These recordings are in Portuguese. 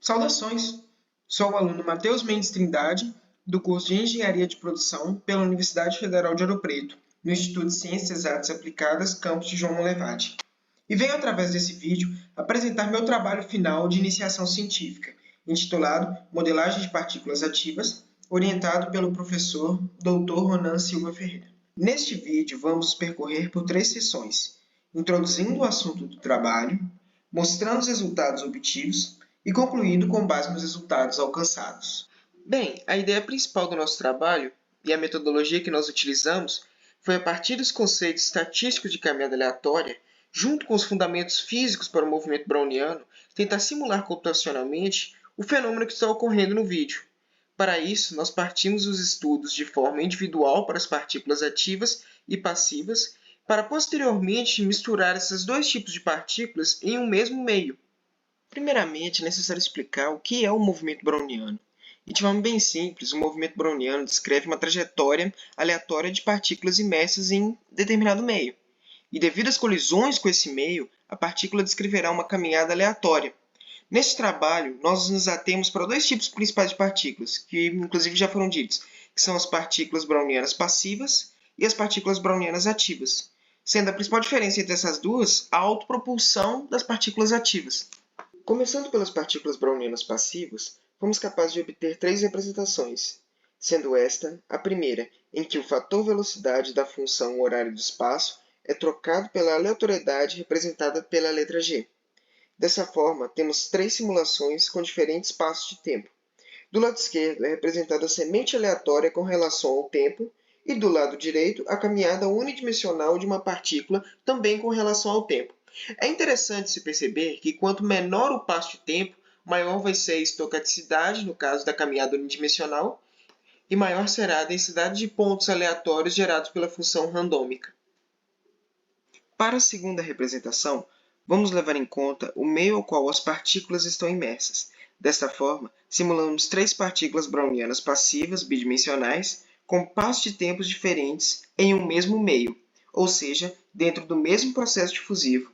Saudações! Sou o aluno Matheus Mendes Trindade, do curso de Engenharia de Produção pela Universidade Federal de Ouro Preto, no Instituto de Ciências Exatas e Aplicadas, campus de João Monlevade. E venho, através desse vídeo, apresentar meu trabalho final de iniciação científica, intitulado Modelagem de Partículas Ativas, orientado pelo professor Dr. Ronan Silva Ferreira. Neste vídeo, vamos percorrer por 3 sessões, introduzindo o assunto do trabalho, mostrando os resultados obtidos e concluindo com base nos resultados alcançados. Bem, a ideia principal do nosso trabalho e a metodologia que nós utilizamos foi, a partir dos conceitos estatísticos de caminhada aleatória, junto com os fundamentos físicos para o movimento browniano, tentar simular computacionalmente o fenômeno que está ocorrendo no vídeo. Para isso, nós partimos dos estudos de forma individual para as partículas ativas e passivas, para posteriormente misturar esses dois tipos de partículas em um mesmo meio. Primeiramente, é necessário explicar o que é o movimento browniano. E de forma bem simples, o movimento browniano descreve uma trajetória aleatória de partículas imersas em determinado meio. E devido às colisões com esse meio, a partícula descreverá uma caminhada aleatória. Neste trabalho, nós nos atemos para dois tipos principais de partículas, que inclusive já foram ditos, que são as partículas brownianas passivas e as partículas brownianas ativas, sendo a principal diferença entre essas duas a autopropulsão das partículas ativas. Começando pelas partículas brownianas passivas, fomos capazes de obter 3 representações, sendo esta a primeira, em que o fator velocidade da função horário do espaço é trocado pela aleatoriedade representada pela letra G. Dessa forma, temos 3 simulações com diferentes passos de tempo. Do lado esquerdo é representada a semente aleatória com relação ao tempo, e do lado direito a caminhada unidimensional de uma partícula também com relação ao tempo. É interessante se perceber que quanto menor o passo de tempo, maior vai ser a estocaticidade, no caso da caminhada unidimensional, e maior será a densidade de pontos aleatórios gerados pela função randômica. Para a segunda representação, vamos levar em conta o meio ao qual as partículas estão imersas. Desta forma, simulamos 3 partículas brownianas passivas bidimensionais com passos de tempos diferentes em um mesmo meio, ou seja, dentro do mesmo processo difusivo.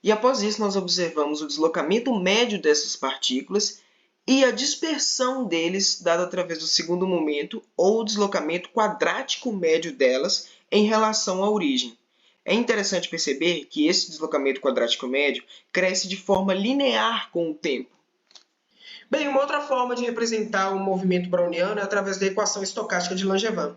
E após isso, nós observamos o deslocamento médio dessas partículas e a dispersão deles, dada através do segundo momento, ou o deslocamento quadrático médio delas em relação à origem. É interessante perceber que esse deslocamento quadrático médio cresce de forma linear com o tempo. Bem, uma outra forma de representar o movimento browniano é através da equação estocástica de Langevin.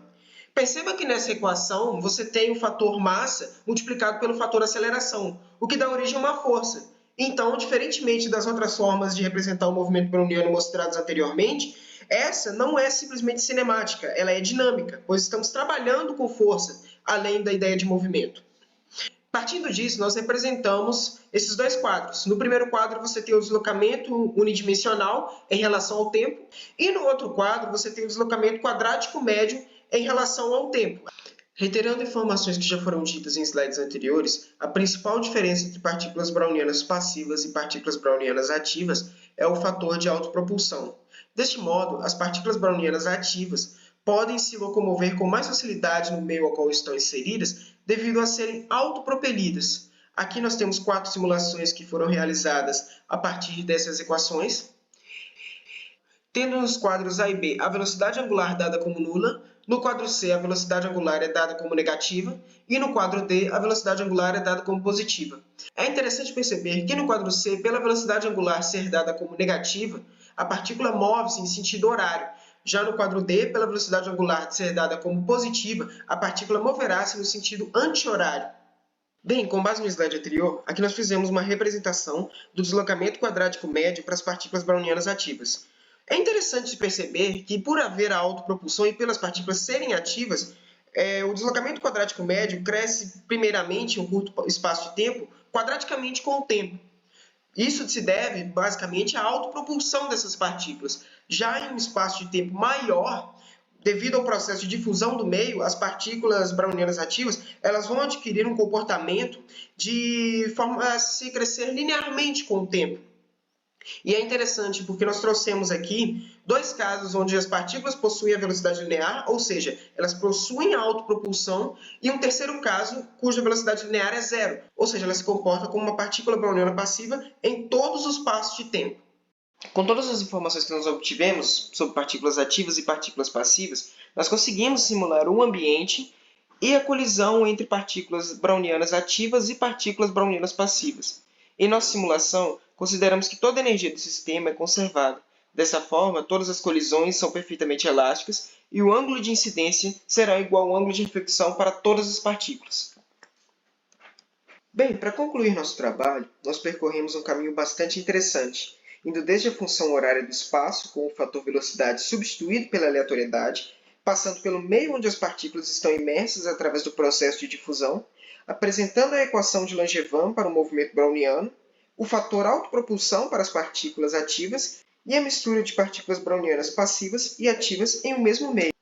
Perceba que nessa equação você tem o fator massa multiplicado pelo fator aceleração, o que dá origem a uma força. Então, diferentemente das outras formas de representar o movimento browniano mostradas anteriormente, essa não é simplesmente cinemática, ela é dinâmica, pois estamos trabalhando com força, além da ideia de movimento. Partindo disso, nós representamos esses 2 quadros. No primeiro quadro, você tem o deslocamento unidimensional em relação ao tempo, e no outro quadro, você tem o deslocamento quadrático médio em relação ao tempo. Reiterando informações que já foram ditas em slides anteriores, a principal diferença entre partículas brownianas passivas e partículas brownianas ativas é o fator de autopropulsão. Deste modo, as partículas brownianas ativas podem se locomover com mais facilidade no meio ao qual estão inseridas devido a serem autopropelidas. Aqui nós temos 4 simulações que foram realizadas a partir dessas equações, tendo nos quadros A e B a velocidade angular dada como nula, no quadro C a velocidade angular é dada como negativa e no quadro D a velocidade angular é dada como positiva. É interessante perceber que no quadro C, pela velocidade angular ser dada como negativa, a partícula move-se em sentido horário. Já no quadro D, pela velocidade angular ser dada como positiva, a partícula moverá-se no sentido anti-horário. Bem, com base no slide anterior, aqui nós fizemos uma representação do deslocamento quadrático médio para as partículas brownianas ativas. É interessante perceber que, por haver a autopropulsão e pelas partículas serem ativas, o deslocamento quadrático médio cresce primeiramente em um curto espaço de tempo, quadraticamente com o tempo. Isso se deve, basicamente, à autopropulsão dessas partículas. Já em um espaço de tempo maior, devido ao processo de difusão do meio, as partículas brownianas ativas elas vão adquirir um comportamento de forma a se crescer linearmente com o tempo. E é interessante porque nós trouxemos aqui 2 casos onde as partículas possuem a velocidade linear, ou seja, elas possuem a autopropulsão, e um terceiro caso cuja velocidade linear é 0, ou seja, ela se comporta como uma partícula browniana passiva em todos os passos de tempo. Com todas as informações que nós obtivemos sobre partículas ativas e partículas passivas, nós conseguimos simular um ambiente e a colisão entre partículas brownianas ativas e partículas brownianas passivas. Em nossa simulação, consideramos que toda a energia do sistema é conservada. Dessa forma, todas as colisões são perfeitamente elásticas e o ângulo de incidência será igual ao ângulo de reflexão para todas as partículas. Bem, para concluir nosso trabalho, nós percorremos um caminho bastante interessante, indo desde a função horária do espaço, com o fator velocidade substituído pela aleatoriedade, passando pelo meio onde as partículas estão imersas através do processo de difusão, apresentando a equação de Langevin para o movimento browniano, o fator autopropulsão para as partículas ativas e a mistura de partículas brownianas passivas e ativas em um mesmo meio.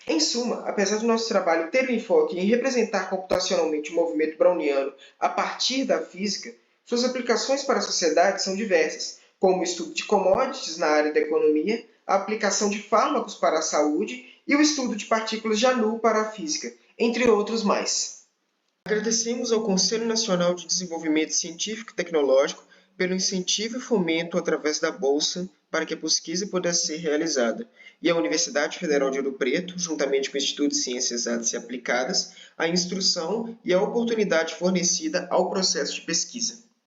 Em suma, apesar do nosso trabalho ter o enfoque em representar computacionalmente o movimento browniano a partir da física, suas aplicações para a sociedade são diversas, como o estudo de commodities na área da economia, a aplicação de fármacos para a saúde e o estudo de partículas de anuo para a física, entre outros mais. Agradecemos ao Conselho Nacional de Desenvolvimento Científico e Tecnológico pelo incentivo e fomento através da Bolsa para que a pesquisa pudesse ser realizada, e à Universidade Federal de Ouro Preto, juntamente com o Instituto de Ciências Exatas e Aplicadas, a instrução e a oportunidade fornecida ao processo de pesquisa.